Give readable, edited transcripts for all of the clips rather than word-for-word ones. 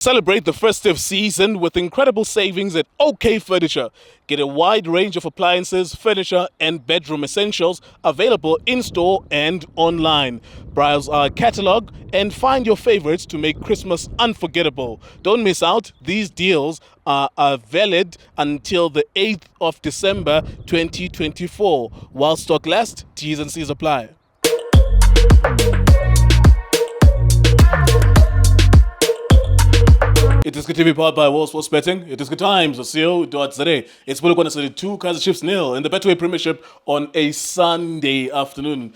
Celebrate the festive season with incredible savings at OK Furniture. Get a wide range of appliances, furniture, and bedroom essentials available in store and online. Browse our catalog and find your favorites to make Christmas unforgettable. Don't miss out, these deals are valid until the 8th of December 2024. While stock lasts, T's and C's apply. iDiskiTV powered by World Sports Betting. iDiski Times, CEO.za. It's Polokwane 2, Kaizer Chiefs 0 in the Betway Premiership on a Sunday afternoon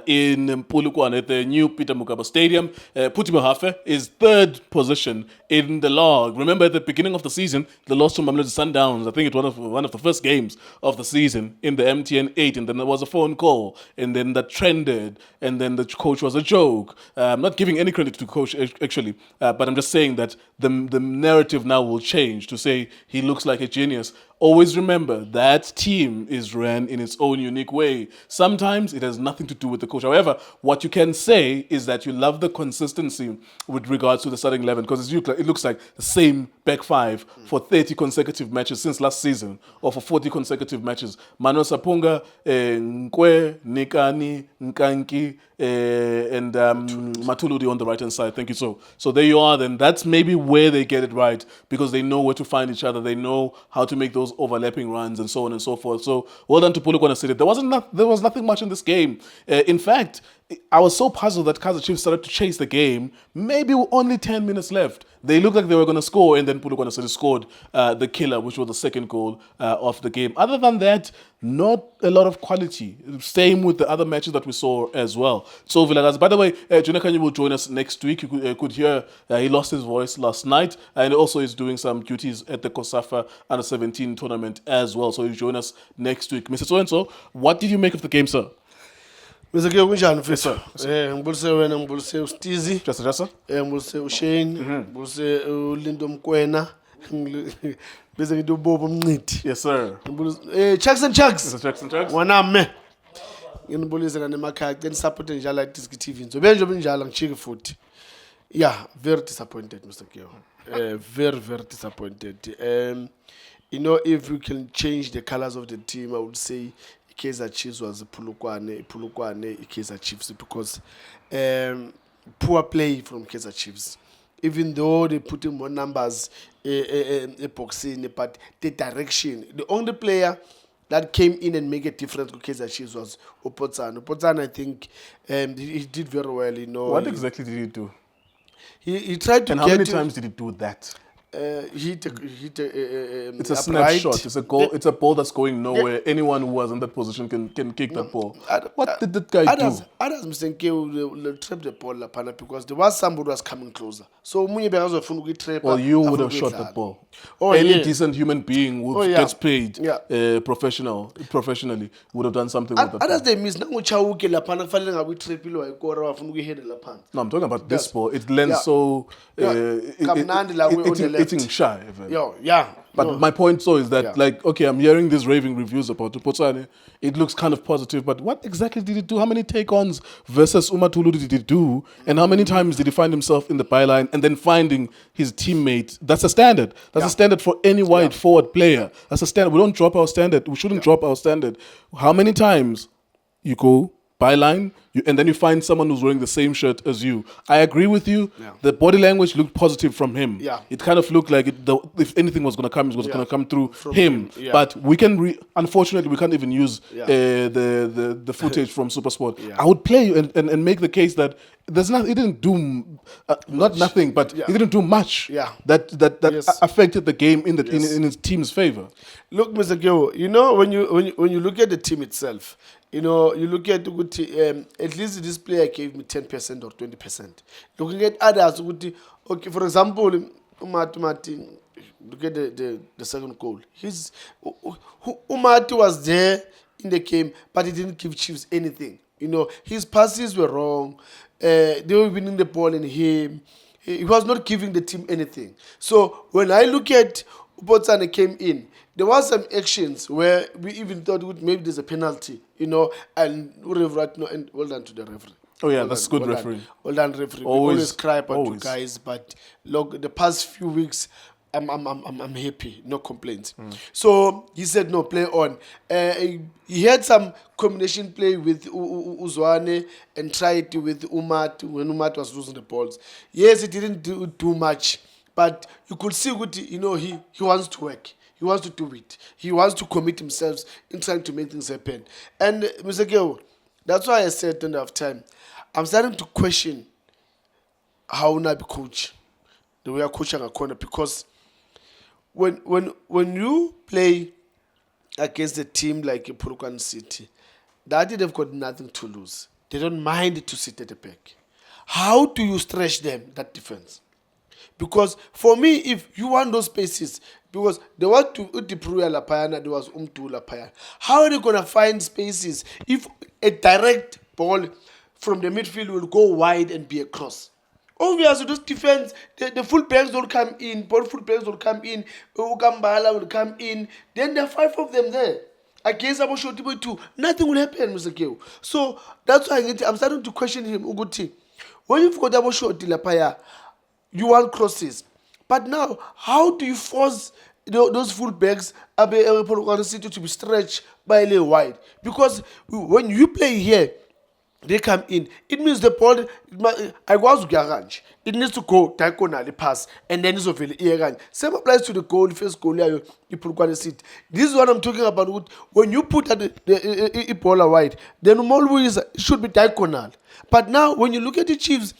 in Polokwane at the new Peter Mokaba Stadium. Putima Hafe is third position in the log. Remember at the beginning of the season, they lost to Mamelodi Sundowns. I think it was one of the first games of the season in the MTN 8, and then there was a phone call, and then that trended, and then the coach was a joke. I'm not giving any credit to coach actually, but I'm just saying that the narrative now will change to say he looks like a genius. Always remember that team is ran in its own unique way. Sometimes it has nothing to do with the coach. However, what you can say is that you love the consistency with regards to the starting 11, because it looks like the same back five for 30 consecutive matches since last season, or for 40 consecutive matches. Manuel Sapunga, Nkwe, Nikani, Nkanki, and Matuludi on the right-hand side. Thank you. So there you are then. That's maybe where they get it right, because they know where to find each other. They know how to make those overlapping runs and so on and so forth. So well done to Polokwane City. There was nothing much in this game. In fact, I was so puzzled that Kaizer Chiefs started to chase the game. Maybe only 10 minutes left. They looked like they were going to score, and then Polokwane City scored the killer, which was the second goal of the game. Other than that, not a lot of quality. Same with the other matches that we saw as well. Tso Vilakazi. By the way, Junekanye will join us next week. You could hear he lost his voice last night, and also is doing some duties at the COSAFA Under-17 tournament as well. So he'll join us next week. Mr. So-and-so, what did you make of the game, sir? Mr. Gil, kunjani mfethu? Ngibulise wena, ngibulise uStizi. Just. Ngibulise uShane, ngibulise uLindo Mkwena. Bese ngithi uBobo Mncidi. Yes, sir. Ngibulise Chucks and Chucks. Mr. Chucks and Chucks. Wanami. Ngibulise kana emakhaya, ngicela support njalo iDiskiTV. Nzobenje njalo ngichike futhi. Yeah, very disappointed, Mr. Gil. Very disappointed. If we can change the colors of the team, I would say Kaizer Chiefs was Polokwane, Kaizer Chiefs, because poor play from Kaizer Chiefs. Even though they put in more numbers boxing, but the direction, the only player that came in and make a difference with Kaizer Chiefs was Opotsana. Opotsana, I think, he did very well. What exactly did he do? He tried to. And how many times did he do that? It's a snapshot. It's a goal. It's a ball that's going nowhere. Anyone who was in that position can kick that ball. What did that guy do? Others mistake will trap the ball because there was somebody who was coming closer. So well, you would have shot that ball. Any decent human being who gets paid professionally would have done something with that. Others they miss. No, I'm talking about this ball. It lands so. Hitting shy. But my point is that, I'm hearing these raving reviews about Opotsane. It looks kind of positive, but what exactly did he do? How many take-ons versus Umatulu did he do? And how many times did he find himself in the byline and then finding his teammate? That's a standard. That's a standard for any wide forward player. That's a standard. We don't drop our standard. We shouldn't drop our standard. How many times you go byline, and then you find someone who's wearing the same shirt as you? I agree with you. Yeah. The body language looked positive from him. Yeah. It kind of looked like if anything was going to come, it was going to come through from him. Yeah. But we can, unfortunately, we can't even use the footage from SuperSport. Yeah. I would play and make the case that he didn't do nothing, but he didn't do much that affected the game in his team's favor. Look, Mr. Gil, when you look at the team itself, you look at at least this player gave me 10% or 20%. Looking at others, okay, for example, Umati, look at the second goal. Umati was there in the game, but he didn't give Chiefs anything. His passes were wrong. They were winning the ball in him. He was not giving the team anything. So when I look at Opotsane came in, there was some actions where we even thought maybe there's a penalty, and well done to the referee. Oh yeah, that's good refereeing. Hold on, referee. We Always, always cry about you always. guys, but look, the past few weeks, I'm happy. No complaints. So he said no, play on. He had some combination play with Uzwane and tried with Umat when Umat was losing the balls. Yes, he didn't do much, but you could see what he wants to work. He wants to do it. He wants to commit himself in trying to make things happen. And Mr. Geo, that's why I said at the end of time, I'm starting to question how Nabi coach, the way I coach a corner, because when you play against a team like Polokwane City, that they've got nothing to lose. They don't mind to sit at the back. How do you stretch them, that defense? Because for me, if you want those spaces, because they want to Utipruya Lapayana, there was Umtu Lapaya. How are they going to find spaces if a direct ball from the midfield will go wide and be a cross? Obviously, those defense, the full backs will come in, ball full backs will come in, Ukambala will come in, then there are 5 of them there. Against Abo Shotibo 2, nothing will happen, Mr. Keo. So that's why I'm starting to question him, Uguti. When you've got Abo Shoti Lapaya, you want crosses. But now, how do you force those full backs to be stretched by a little wide? Because when you play here, they come in. It means the ball, I was garage. It needs to go diagonally pass, and then it's over the same applies to the goal, first goal. You put one seat. This is what I'm talking about. When you put the ball wide, then always it should be diagonal. But now, when you look at the Chiefs,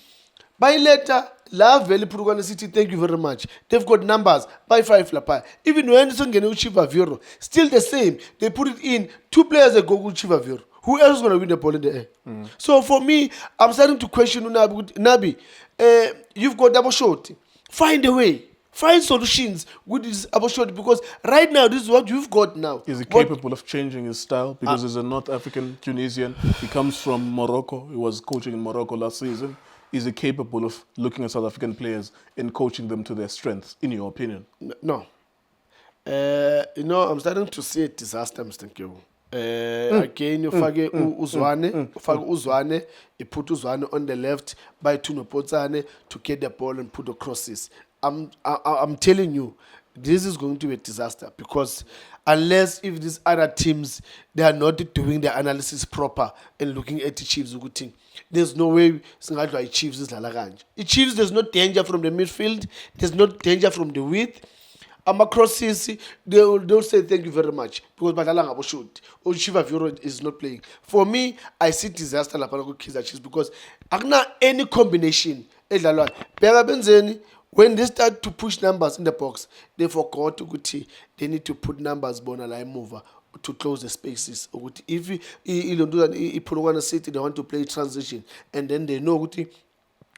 by later, Love Valley Polokwane City, thank you very much. They've got numbers by 5 Lapa. Even when Anderson can achieve a Viro, still the same. They put it in 2 players that go achieve a Viro. Who else is going to win the ball in the air? So for me, I'm starting to question Nabi. You've got double shot. Find a way. Find solutions with this double shot, because right now this is what you've got now. Is he capable of changing his style? Because he's a North African Tunisian. He comes from Morocco. He was coaching in Morocco last season. Is he capable of looking at South African players and coaching them to their strengths, in your opinion? No. I'm starting to see a disaster, Mr. Kyo. Again, you fage Uzwane, you put Uzwane on the left by Tuno Potsane to get the ball and put the crosses. I'm telling you, this is going to be a disaster, because unless if these other teams, they are not doing the analysis proper and looking at the Chiefs, there's no way Chiefs is Lalaganja. The Chiefs, there's no danger from the midfield, there's no danger from the width. Crosses, they'll say thank you very much, because Badalanga will shoot. Or Shiva Viro is not playing. For me, I see disaster Lapanago Kaizer Chiefs, because any combination, when they start to push numbers in the box, they forgot they need to put numbers line mover to close the spaces. If Polokwane City, they want to play transition, and then they know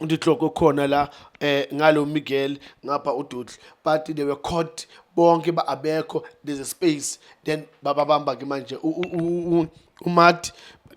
uDitloko khona la ngalo Miguel ngapha uDudle, but they were caught bonke ba abekho, there's a space, then bababamba ke manje uMat,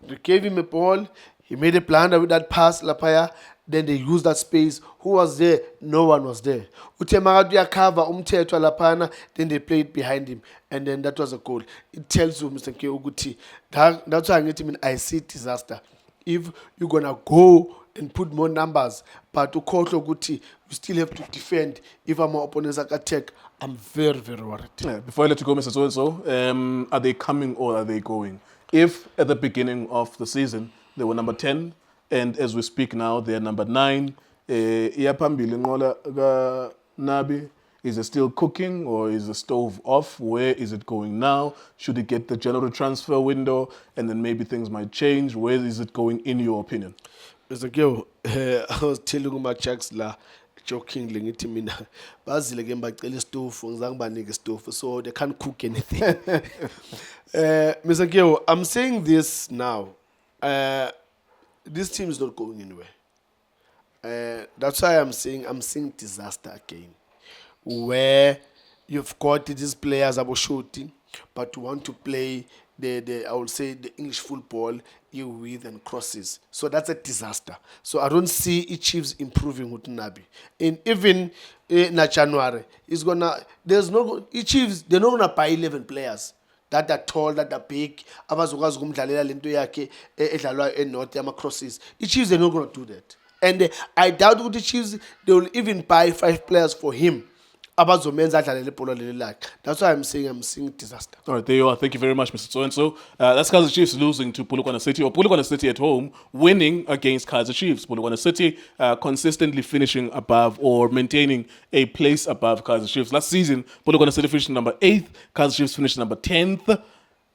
they gave him a ball, he made a blunder with that pass lapaya, then they used that space. Who was there? No one was there. Utemagatu yakava umthetho lapana, then they played behind him, and then that was a goal. It tells you, Mr. K. Uguti, that's why I see disaster. If you're gonna go and put more numbers, but to call Guti, you still have to defend. If our opponents attack, I'm very, very worried. Yeah, before I let you go, Mr. So-and-so, are they coming or are they going? If at the beginning of the season they were number 10, and as we speak now they're number 9, Iyapambili Ngola Nabi, is it still cooking or is the stove off? Where is it going now? Should it get the January transfer window and then maybe things might change? Where is it going in your opinion? Mr. Gil, I was telling my checks jokingly ngithi mina bazile ke mbacela istofu ngizange banike istofu, so they can't cook anything. Mr. Gil, I'm saying this now. This team is not going anywhere. That's why I'm seeing disaster again, where you've got these players about shooting, but you want to play I would say the English football with and crosses. So that's a disaster. So I don't see Chiefs improving with Nabi. And even in January, Chiefs, they're not gonna buy 11 players that are tall, that are big, abazokwazi ukumdlalela lento yakhe edlalwa eNorth yama-crosses. I-Chiefs, they're not going to do that. And I doubt ukuthi Chiefs, they will even buy 5 players for him. Abazomenza adlalele ibhola leli lakhe. That's why I'm seeing disaster. All right, there you are. Thank you very much, Mr. So-and-so. That's Kaizer Chiefs losing to Polokwane City, or Polokwane City at home, winning against Kaizer Chiefs. Polokwane City consistently finishing above or maintaining a place above Kaizer Chiefs. Last season, Polokwane City finished number 8th, Kaizer Chiefs finished number 10th.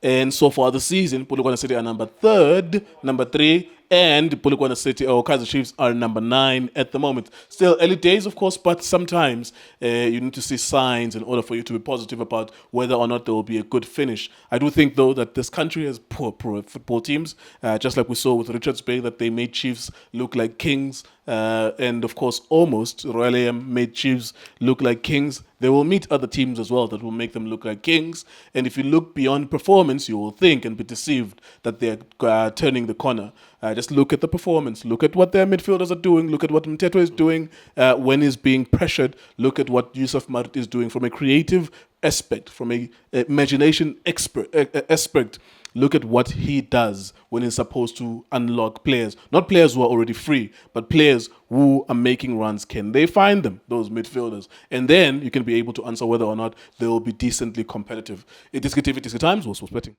And so far this season, Polokwane City are number 3rd, number 3, and Polokwane City or Kaizer Chiefs are number 9 at the moment. Still early days, of course, but sometimes you need to see signs in order for you to be positive about whether or not there will be a good finish. I do think, though, that this country has poor football teams, just like we saw with Richards Bay, that they made Chiefs look like kings. And of course, almost Royal AM made Chiefs look like kings. They will meet other teams as well that will make them look like kings. And if you look beyond performance, you will think and be deceived that they're turning the corner. Just look at the performance. Look at what their midfielders are doing. Look at what Mteto is doing when he's being pressured. Look at what Yusuf Mart is doing from a creative aspect, from a imagination aspect. Look at what he does when he's supposed to unlock players. Not players who are already free, but players who are making runs. Can they find them, those midfielders? And then you can be able to answer whether or not they will be decently competitive. iDiskiTV, Times, was betting.